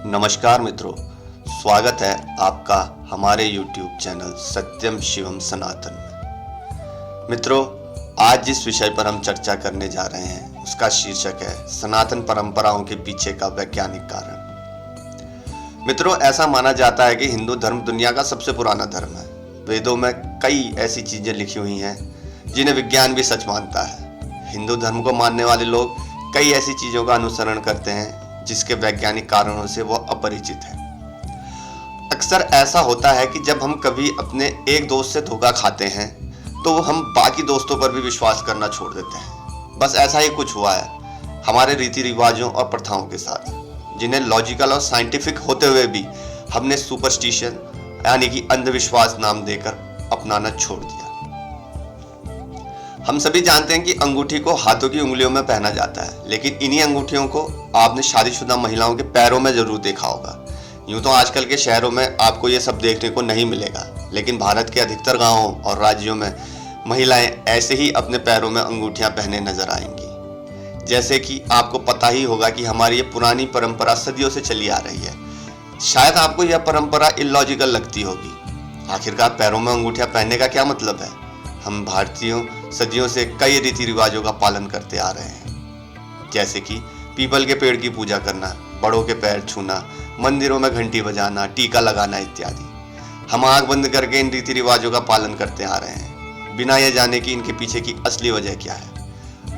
नमस्कार मित्रों, स्वागत है आपका हमारे YouTube चैनल सत्यम शिवम सनातन में। मित्रों, आज जिस विषय पर हम चर्चा करने जा रहे हैं उसका शीर्षक है सनातन परंपराओं के पीछे का वैज्ञानिक कारण। मित्रों, ऐसा माना जाता है कि हिंदू धर्म दुनिया का सबसे पुराना धर्म है। वेदों में कई ऐसी चीजें लिखी हुई हैं जिन्हें विज्ञान भी सच मानता है। हिंदू धर्म को मानने वाले लोग कई ऐसी चीजों का अनुसरण करते हैं जिसके वैज्ञानिक कारणों से वो अपरिचित है। अक्सर ऐसा होता है कि जब हम कभी अपने एक दोस्त से धोखा खाते हैं तो हम बाकी दोस्तों पर भी विश्वास करना छोड़ देते हैं। बस ऐसा ही कुछ हुआ है हमारे रीति रिवाजों और प्रथाओं के साथ, जिन्हें लॉजिकल और साइंटिफिक होते हुए भी हमने सुपरस्टिशन यानी कि अंधविश्वास नाम देकर अपनाना छोड़ दिया। हम सभी जानते हैं कि अंगूठी को हाथों की उंगलियों में पहना जाता है, लेकिन इन्हीं अंगूठियों को आपने शादीशुदा महिलाओं के पैरों में जरूर देखा होगा। यूं तो आजकल के शहरों में आपको ये सब देखने को नहीं मिलेगा, लेकिन भारत के अधिकतर गांवों और राज्यों में महिलाएं ऐसे ही अपने पैरों में अंगूठियां पहने नजर आएंगी। जैसे कि आपको पता ही होगा कि हमारी ये पुरानी परंपरा सदियों से चली आ रही है। शायद आपको यह परंपरा इलॉजिकल लगती होगी। आखिरकार पैरों में अंगूठियां पहनने का क्या मतलब है? हम भारतीयों सदियों से कई रीति रिवाजों का पालन करते आ रहे हैं, जैसे कि पीपल के पेड़ की पूजा करना, बड़ों के पैर छूना, मंदिरों में घंटी बजाना, टीका लगाना इत्यादि। हम आंख बंद करके इन रीति रिवाजों का पालन करते आ रहे हैं, बिना यह जाने कि इनके पीछे की असली वजह क्या है।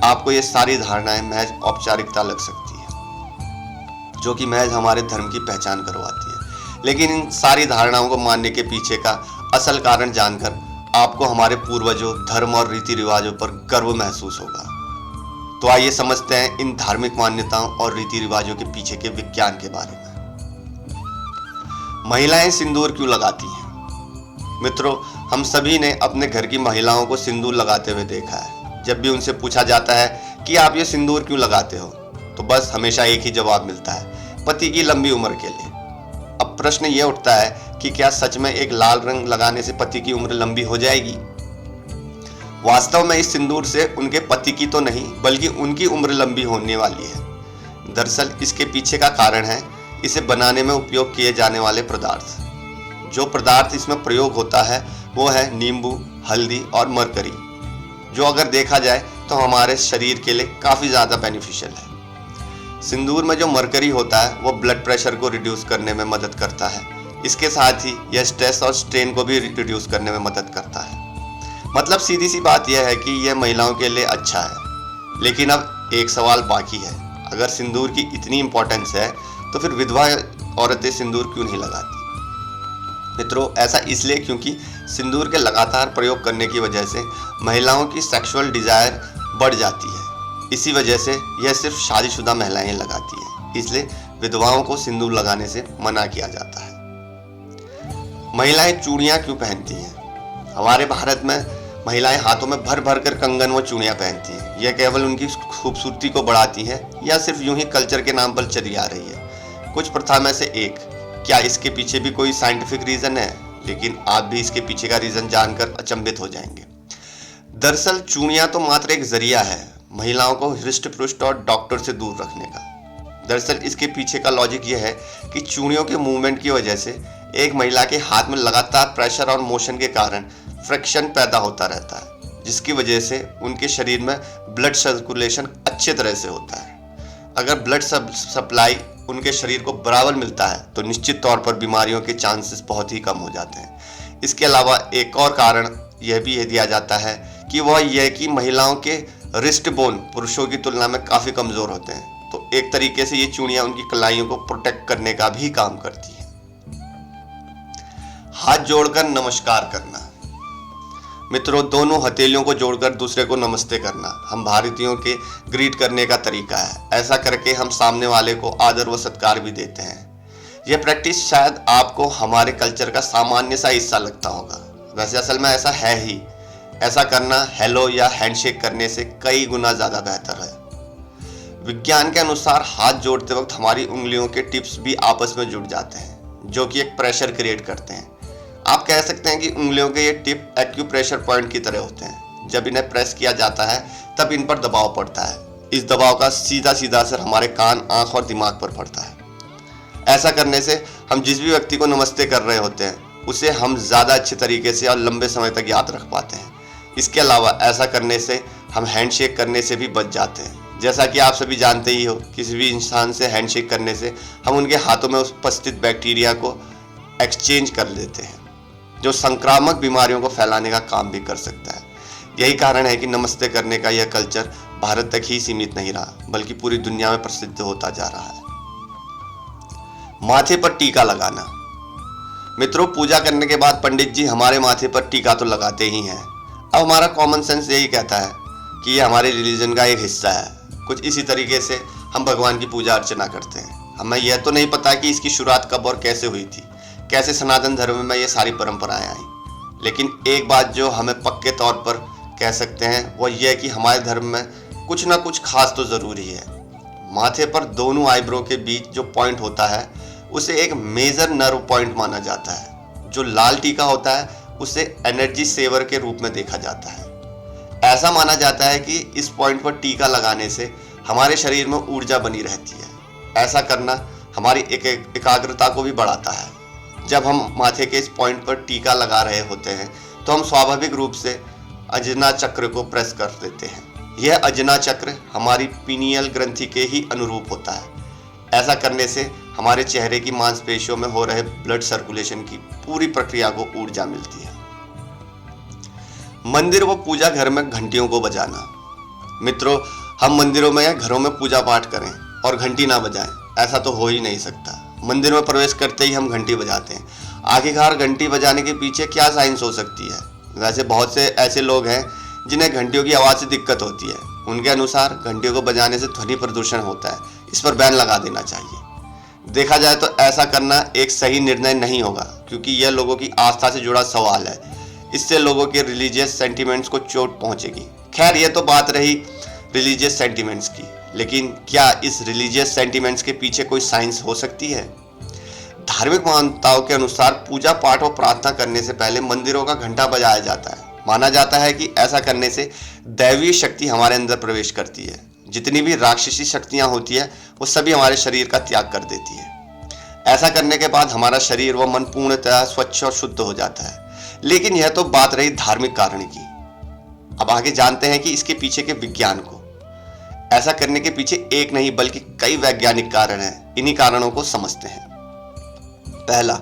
आपको ये सारी धारणाएं महज औपचारिकता लग सकती है, जो कि महज हमारे धर्म की पहचान करवाती है, लेकिन इन सारी धारणाओं को मानने के पीछे का असल कारण जानकर आपको हमारे पूर्वजों, धर्म और रीति रिवाजों पर गर्व महसूस होगा। तो आइए समझते हैं इन धार्मिक मान्यताओं और रीति रिवाजों के पीछे के विज्ञान के बारे में। महिलाएं सिंदूर क्यों लगाती हैं? मित्रों, हम सभी ने अपने घर की महिलाओं को सिंदूर लगाते हुए देखा है। जब भी उनसे पूछा जाता है कि आप ये सिंदूर क्यों लगाते हो, तो बस हमेशा एक ही जवाब मिलता है, पति की लंबी उम्र के लिए। अब प्रश्न यह उठता है कि क्या सच में एक लाल रंग लगाने से पति की उम्र लंबी हो जाएगी? वास्तव में इस सिंदूर से उनके पति की तो नहीं बल्कि उनकी उम्र लंबी होने वाली है। दरअसल इसके पीछे का कारण है इसे बनाने में उपयोग किए जाने वाले पदार्थ। जो पदार्थ इसमें प्रयोग होता है वो है नींबू, हल्दी और मरकरी, जो अगर देखा जाए तो हमारे शरीर के लिए काफी ज्यादा बेनिफिशियल है। सिंदूर में जो मरकरी होता है वो ब्लड प्रेशर को रिड्यूस करने में मदद करता है। इसके साथ ही यह स्ट्रेस और स्ट्रेन को भी रिड्यूस करने में मदद करता है। मतलब सीधी सी बात यह है कि यह महिलाओं के लिए अच्छा है। लेकिन अब एक सवाल बाकी है, अगर सिंदूर की इतनी इंपॉर्टेंस है तो फिर विधवा औरतें सिंदूर क्यों नहीं लगाती? मित्रों, ऐसा इसलिए क्योंकि सिंदूर के लगातार प्रयोग करने की वजह से महिलाओं की सेक्सुअल डिजायर बढ़ जाती है। इसी वजह से यह सिर्फ शादीशुदा महिलाएं लगाती हैं, इसलिए विधवाओं को सिंदूर लगाने से मना किया जाता है। महिलाएं चूड़ियां क्यों पहनती हैं? हमारे भारत में महिलाएं हाथों में भर भर कर कंगन व चूड़ियां पहनती हैं। यह केवल उनकी खूबसूरती को बढ़ाती है या सिर्फ यूं ही कल्चर के नाम पर चली आ रही है? कुछ प्रथा में से एक। क्या इसके पीछे भी कोई साइंटिफिक रीजन है? लेकिन आप भी इसके पीछे का रीजन जानकर अचंभित हो जाएंगे। दरअसल चूड़ियां तो मात्र एक जरिया है महिलाओं को हृष्ट पुष्ट और डॉक्टर से दूर रखने का। दरअसल इसके पीछे का लॉजिक यह है कि चूड़ियों के मूवमेंट की वजह से एक महिला के हाथ में लगातार प्रेशर और मोशन के कारण फ्रिक्शन पैदा होता रहता है, जिसकी वजह से उनके शरीर में ब्लड सर्कुलेशन अच्छे तरह से होता है। अगर ब्लड सप्लाई उनके शरीर को बराबर मिलता है तो निश्चित तौर पर बीमारियों के चांसेस बहुत ही कम हो जाते हैं। इसके अलावा एक और कारण यह भी दिया जाता है कि वह यह कि महिलाओं के रिस्ट बोन पुरुषों की तुलना में काफी कमजोर होते हैं, तो एक तरीके से ये चूड़ियां उनकी कलाइयों को प्रोटेक्ट करने का भी काम करती हैं। हाथ जोड़कर नमस्कार करना। मित्रों, दोनों हथेलियों को जोड़कर दूसरे को नमस्ते करना हम भारतीयों के ग्रीट करने का तरीका है। ऐसा करके हम सामने वाले को आदर व सत्कार भी देते हैं। यह प्रैक्टिस शायद आपको हमारे कल्चर का सामान्य सा हिस्सा लगता होगा, वैसे असल में ऐसा है ही। ऐसा करना हेलो या हैंडशेक करने से कई गुना ज्यादा बेहतर है। विज्ञान के अनुसार हाथ जोड़ते वक्त हमारी उंगलियों के टिप्स भी आपस में जुड़ जाते हैं, जो कि एक प्रेशर क्रिएट करते हैं। आप कह सकते हैं कि उंगलियों के ये टिप एक्यूप्रेशर पॉइंट की तरह होते हैं। जब इन्हें प्रेस किया जाता है तब इन पर दबाव पड़ता है। इस दबाव का सीधा सीधा असर हमारे कान, आंख और दिमाग पर पड़ता है। ऐसा करने से हम जिस भी व्यक्ति को नमस्ते कर रहे होते हैं उसे हम ज़्यादा अच्छे तरीके से और लंबे समय तक याद रख पाते हैं। इसके अलावा ऐसा करने से हम हैंडशेक करने से भी बच जाते हैं। जैसा कि आप सभी जानते ही हो, किसी भी इंसान से हैंडशेक करने से हम उनके हाथों में उपस्थित बैक्टीरिया को एक्सचेंज कर लेते हैं, जो संक्रामक बीमारियों को फैलाने का काम भी कर सकता है। यही कारण है कि नमस्ते करने का यह कल्चर भारत तक ही सीमित नहीं रहा, बल्कि पूरी दुनिया में प्रसिद्ध होता जा रहा है। माथे पर टीका लगाना। मित्रों, पूजा करने के बाद पंडित जी हमारे माथे पर टीका तो लगाते ही हैं। अब हमारा कॉमन सेंस यही कहता है कि ये हमारे रिलीजन का एक हिस्सा है। कुछ इसी तरीके से हम भगवान की पूजा अर्चना करते हैं। हमें यह तो नहीं पता कि इसकी शुरुआत कब और कैसे हुई थी, कैसे सनातन धर्म में ये सारी परंपराएं आई। लेकिन एक बात जो हमें पक्के तौर पर कह सकते हैं वो ये है कि हमारे धर्म में कुछ ना कुछ खास तो ज़रूरी है। माथे पर दोनों आईब्रो के बीच जो पॉइंट होता है उसे एक मेजर नर्व पॉइंट माना जाता है। जो लाल टीका होता है उसे एनर्जी सेवर के रूप में देखा जाता है। ऐसा माना जाता है कि इस पॉइंट पर टीका लगाने से हमारे शरीर में ऊर्जा बनी रहती है। ऐसा करना हमारी एकाग्रता को भी बढ़ाता है। जब हम माथे के इस पॉइंट पर टीका लगा रहे होते हैं तो हम स्वाभाविक रूप से अजना चक्र को प्रेस कर देते हैं। यह अजना चक्र हमारी पीनियल ग्रंथि के ही अनुरूप होता है। ऐसा करने से हमारे चेहरे की मांसपेशियों में हो रहे ब्लड सर्कुलेशन की पूरी प्रक्रिया को ऊर्जा मिलती है। मंदिर व पूजा घर में घंटियों को बजाना। मित्रों, हम मंदिरों में या घरों में पूजा पाठ करें और घंटी ना बजाएं, ऐसा तो हो ही नहीं सकता। मंदिर में प्रवेश करते ही हम घंटी बजाते हैं। आखिरकार घंटी बजाने के पीछे क्या साइंस हो सकती है? वैसे बहुत से ऐसे लोग हैं जिन्हें घंटियों की आवाज़ से दिक्कत होती है। उनके अनुसार घंटियों को बजाने से ध्वनि प्रदूषण होता है, इस पर बैन लगा देना चाहिए। देखा जाए तो ऐसा करना एक सही निर्णय नहीं होगा, क्योंकि यह लोगों की आस्था से जुड़ा सवाल है। इससे लोगों के रिलीजियस सेंटिमेंट्स को चोट पहुंचेगी। खैर, यह तो बात रही रिलीजियस सेंटिमेंट्स की, लेकिन क्या इस रिलीजियस सेंटिमेंट्स के पीछे कोई साइंस हो सकती है? धार्मिक मान्यताओं के अनुसार पूजा पाठ और प्रार्थना करने से पहले मंदिरों का घंटा बजाया जाता है। माना जाता है कि ऐसा करने से दैवीय शक्ति हमारे अंदर प्रवेश करती है। जितनी भी राक्षसी शक्तियां होती है वो सभी हमारे शरीर का त्याग कर देती है। ऐसा करने के बाद हमारा शरीर व मन पूर्णतः स्वच्छ और शुद्ध हो जाता है। लेकिन यह तो बात रही धार्मिक कारण की। अब आगे जानते हैं कि इसके पीछे के विज्ञान को। ऐसा करने के पीछे एक नहीं बल्कि कई वैज्ञानिक कारण हैं। इन्हीं कारणों को समझते हैं। पहला,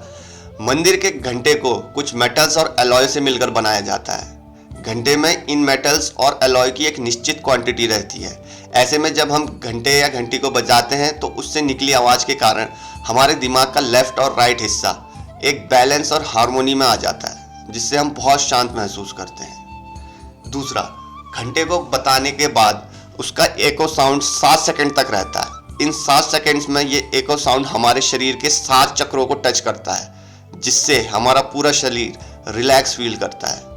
मंदिर के घंटे को कुछ मेटल्स और एलॉय से मिलकर बनाया जाता है। घंटे में इन मेटल्स और एलॉय की एक निश्चित क्वांटिटी रहती है। ऐसे में जब हम घंटे या घंटी को बजाते हैं तो उससे निकली आवाज़ के कारण हमारे दिमाग का लेफ्ट और राइट हिस्सा एक बैलेंस और हार्मोनी में आ जाता है, जिससे हम बहुत शांत महसूस करते हैं। दूसरा, घंटे को बताने के बाद उसका एको साउंड 7 सेकंड तक रहता है। इन 7 सेकंड्स में ये एको साउंड हमारे शरीर के 7 चक्रों को टच करता है, जिससे हमारा पूरा शरीर रिलैक्स फील करता है।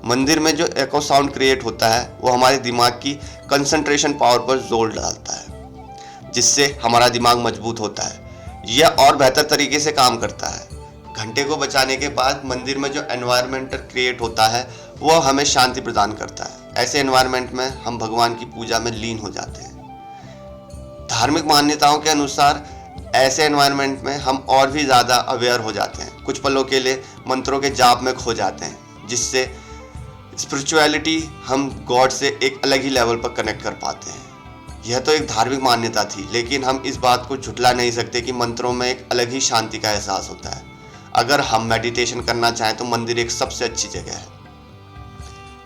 मंदिर में जो एको साउंड क्रिएट होता है वो हमारे दिमाग की कंसंट्रेशन पावर पर जोर डालता है, जिससे हमारा दिमाग मजबूत होता है। यह और बेहतर तरीके से काम करता है। घंटे को बचाने के बाद मंदिर में जो एनवायरनमेंट क्रिएट होता है वो हमें शांति प्रदान करता है। ऐसे एनवायरनमेंट में हम भगवान की पूजा में लीन हो जाते हैं। धार्मिक मान्यताओं के अनुसार ऐसे एनवायरनमेंट में हम और भी ज़्यादा अवेयर हो जाते हैं। कुछ पलों के लिए मंत्रों के जाप में खो जाते हैं, जिससे स्पिरिचुअलिटी हम गॉड से एक अलग ही लेवल पर कनेक्ट कर पाते हैं। यह तो एक धार्मिक मान्यता थी, लेकिन हम इस बात को झुठला नहीं सकते कि मंत्रों में एक अलग ही शांति का एहसास होता है। अगर हम मेडिटेशन करना चाहें तो मंदिर एक सबसे अच्छी जगह है।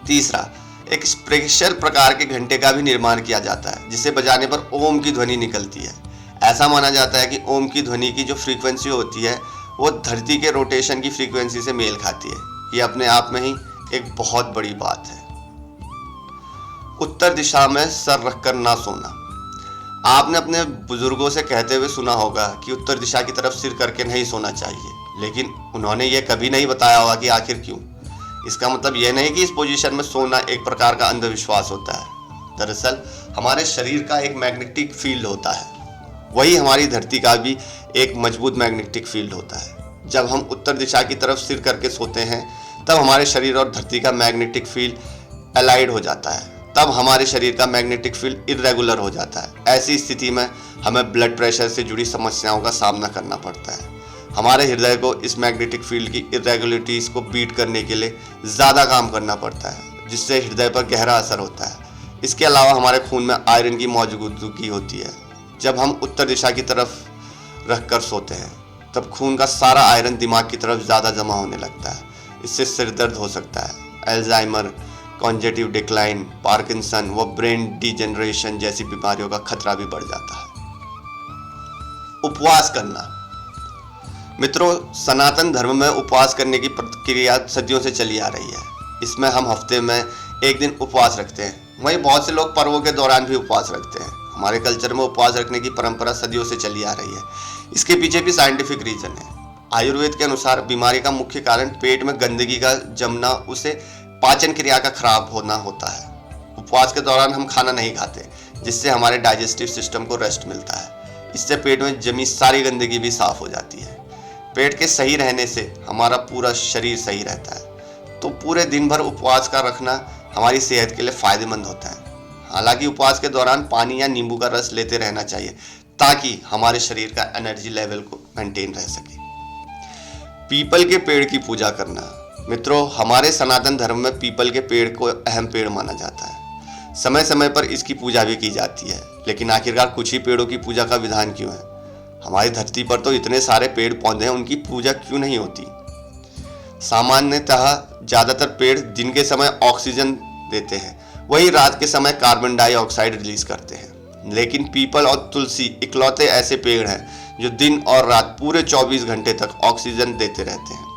तीसरा, एक स्पेशल प्रकार के घंटे का भी निर्माण किया जाता है, जिसे बजाने पर ओम की ध्वनि निकलती है। ऐसा माना जाता है कि ओम की ध्वनि की जो फ्रीक्वेंसी होती है वो धरती के रोटेशन की फ्रीक्वेंसी से मेल खाती है। ये अपने आप में ही एक बहुत बड़ी बात है। उत्तर दिशा में सर रखकर ना सोना। आपने अपने बुजुर्गों से कहते हुए सुना होगा कि उत्तर दिशा की तरफ सिर करके नहीं सोना चाहिए, लेकिन उन्होंने ये कभी नहीं बताया होगा कि आखिर क्यों। इसका मतलब यह नहीं कि इस पोजीशन में सोना एक प्रकार का अंधविश्वास होता है। दरअसल हमारे शरीर का एक मैग्नेटिक फील्ड होता है, वही हमारी धरती का भी एक मजबूत मैग्नेटिक फील्ड होता है। जब हम उत्तर दिशा की तरफ सिर करके सोते हैं तब हमारे शरीर और धरती का मैग्नेटिक फील्ड अलाइड हो जाता है तब हमारे शरीर का मैग्नेटिक फील्ड इरेगुलर हो जाता है। ऐसी स्थिति में हमें ब्लड प्रेशर से जुड़ी समस्याओं का सामना करना पड़ता है। हमारे हृदय को इस मैग्नेटिक फील्ड की इरेगुलरिटीज़ को बीट करने के लिए ज़्यादा काम करना पड़ता है, जिससे हृदय पर गहरा असर होता है। इसके अलावा हमारे खून में आयरन की मौजूदगी होती है। जब हम उत्तर दिशा की तरफ रख कर सोते हैं तब खून का सारा आयरन दिमाग की तरफ ज़्यादा जमा होने लगता है। इससे सिर दर्द हो सकता है, अल्जाइमर, कॉन्जेटिव डिक्लाइन, पार्किंसन व ब्रेन डिजेनरेशन जैसी बीमारियों का खतरा भी बढ़ जाता है। उपवास करना। मित्रों, सनातन धर्म में उपवास करने की प्रक्रिया सदियों से चली आ रही है। इसमें हम हफ्ते में एक दिन उपवास रखते हैं। वहीं बहुत से लोग पर्वों के दौरान भी उपवास रखते हैं। हमारे कल्चर में उपवास रखने की परंपरा सदियों से चली आ रही है। इसके पीछे भी साइंटिफिक रीजन है। आयुर्वेद के अनुसार बीमारी का मुख्य कारण पेट में गंदगी का जमना, उसे पाचन क्रिया का खराब होना होता है। उपवास के दौरान हम खाना नहीं खाते, जिससे हमारे डाइजेस्टिव सिस्टम को रेस्ट मिलता है। इससे पेट में जमी सारी गंदगी भी साफ हो जाती है। पेट के सही रहने से हमारा पूरा शरीर सही रहता है। तो पूरे दिन भर उपवास का रखना हमारी सेहत के लिए फायदेमंद होता है। हालांकि उपवास के दौरान पानी या नींबू का रस लेते रहना चाहिए, ताकि हमारे शरीर का एनर्जी लेवल को मेंटेन रह सके। पीपल के पेड़ की पूजा करना। मित्रों, हमारे सनातन धर्म में पीपल के पेड़ को अहम पेड़ माना जाता है। समय समय पर इसकी पूजा भी की जाती है, लेकिन आखिरकार कुछ ही पेड़ों की पूजा का विधान क्यों है? हमारी धरती पर तो इतने सारे पेड़ पौधे हैं, उनकी पूजा क्यों नहीं होती? सामान्यतः ज़्यादातर पेड़ दिन के समय ऑक्सीजन देते हैं, वही रात के समय कार्बन डाइऑक्साइड रिलीज करते हैं। लेकिन पीपल और तुलसी इकलौते ऐसे पेड़ हैं जो दिन और रात पूरे 24 घंटे तक ऑक्सीजन देते रहते हैं।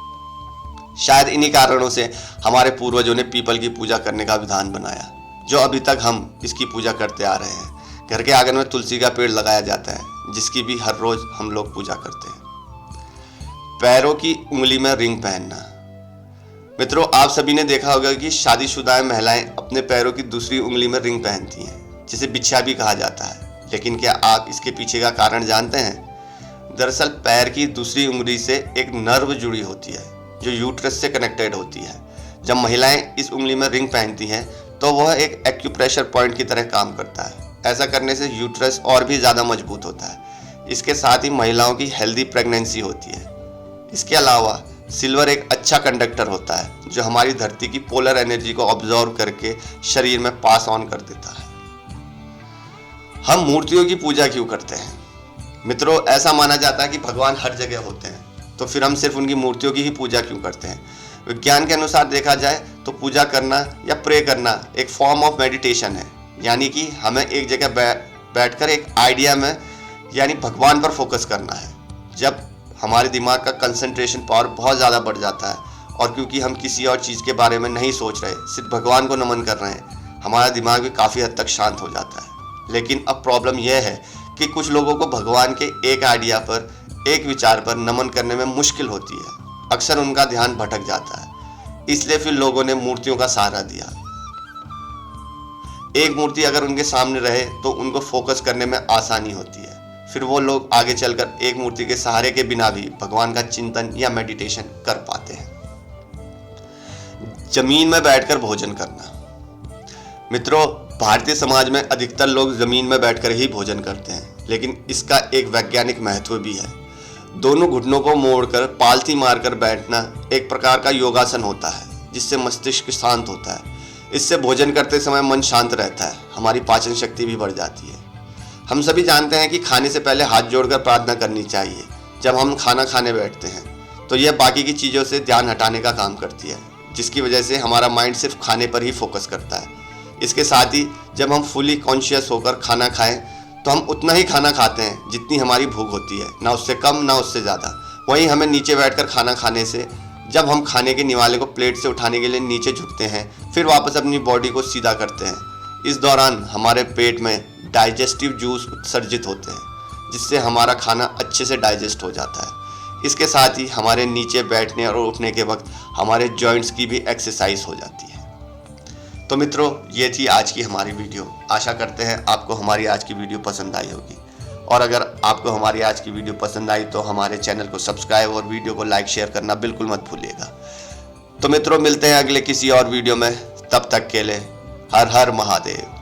शायद इन्हीं कारणों से हमारे पूर्वजों ने पीपल की पूजा करने का विधान बनाया, जो अभी तक हम इसकी पूजा करते आ रहे हैं। घर के आंगन में तुलसी का पेड़ लगाया जाता है, जिसकी भी हर रोज हम लोग पूजा करते हैं। पैरों की उंगली में रिंग पहनना। मित्रों, आप सभी ने देखा होगा कि शादीशुदा महिलाएं अपने पैरों की दूसरी उंगली में रिंग पहनती हैं, जिसे बिछिया भी कहा जाता है। लेकिन क्या आप इसके पीछे का कारण जानते हैं? दरअसल पैर की दूसरी उंगली से एक नर्व जुड़ी होती है, जो यूट्रस से कनेक्टेड होती है। जब महिलाएं इस उंगली में रिंग पहनती हैं तो वह एक एक्यूप्रेशर पॉइंट की तरह काम करता है। ऐसा करने से यूट्रस और भी ज़्यादा मजबूत होता है। इसके साथ ही महिलाओं की हेल्दी प्रेगनेंसी होती है। इसके अलावा सिल्वर एक अच्छा कंडक्टर होता है, जो हमारी धरती की पोलर एनर्जी को ऑब्जर्व करके शरीर में पास ऑन कर देता है। हम मूर्तियों की पूजा क्यों करते हैं? मित्रों, ऐसा माना जाता है कि भगवान हर जगह होते हैं, तो फिर हम सिर्फ उनकी मूर्तियों की ही पूजा क्यों करते हैं? विज्ञान के अनुसार देखा जाए तो पूजा करना या प्रे करना एक फॉर्म ऑफ मेडिटेशन है। यानी कि हमें एक जगह बैठकर एक आइडिया में यानी भगवान पर फोकस करना है। जब हमारे दिमाग का कंसंट्रेशन पावर बहुत ज़्यादा बढ़ जाता है, और क्योंकि हम किसी और चीज़ के बारे में नहीं सोच रहे, सिर्फ भगवान को नमन कर रहे हैं, हमारा दिमाग भी काफ़ी हद तक शांत हो जाता है। लेकिन अब प्रॉब्लम यह है कि कुछ लोगों को भगवान के एक आइडिया पर, एक विचार पर नमन करने में मुश्किल होती है। अक्सर उनका ध्यान भटक जाता है, इसलिए फिर लोगों ने मूर्तियों का सहारा दिया। एक मूर्ति अगर उनके सामने रहे तो उनको फोकस करने में आसानी होती है। फिर वो लोग आगे चलकर एक मूर्ति के सहारे के बिना भी भगवान का चिंतन या मेडिटेशन कर पाते हैं। जमीन में बैठकर भोजन करना। मित्रों, भारतीय समाज में अधिकतर लोग जमीन में बैठकर ही भोजन करते हैं, लेकिन इसका एक वैज्ञानिक महत्व भी है। दोनों घुटनों को मोड़कर पालथी मारकर बैठना एक प्रकार का योगासन होता है, जिससे मस्तिष्क शांत होता है। इससे भोजन करते समय मन शांत रहता है, हमारी पाचन शक्ति भी बढ़ जाती है। हम सभी जानते हैं कि खाने से पहले हाथ जोड़कर प्रार्थना करनी चाहिए। जब हम खाना खाने बैठते हैं तो यह बाकी की चीज़ों से ध्यान हटाने का काम करती है, जिसकी वजह से हमारा माइंड सिर्फ खाने पर ही फोकस करता है। इसके साथ ही जब हम फुली कॉन्शियस होकर खाना खाएं तो हम उतना ही खाना खाते हैं जितनी हमारी भूख होती है, ना उससे कम ना उससे ज़्यादा। वहीं हमें नीचे बैठकर खाना खाने से जब हम खाने के निवाले को प्लेट से उठाने के लिए नीचे झुकते हैं, फिर वापस अपनी बॉडी को सीधा करते हैं, इस दौरान हमारे पेट में डाइजेस्टिव जूस उत्सर्जित होते हैं, जिससे हमारा खाना अच्छे से डाइजेस्ट हो जाता है। इसके साथ ही हमारे नीचे बैठने और उठने के वक्त हमारे जॉइंट्स की भी एक्सरसाइज हो जाती है। तो मित्रों, ये थी आज की हमारी वीडियो। आशा करते हैं आपको हमारी आज की वीडियो पसंद आई होगी, और अगर आपको हमारी आज की वीडियो पसंद आई तो हमारे चैनल को सब्सक्राइब और वीडियो को लाइक शेयर करना बिल्कुल मत भूलिएगा। तो मित्रों, मिलते हैं अगले किसी और वीडियो में। तब तक के लिए हर हर महादेव।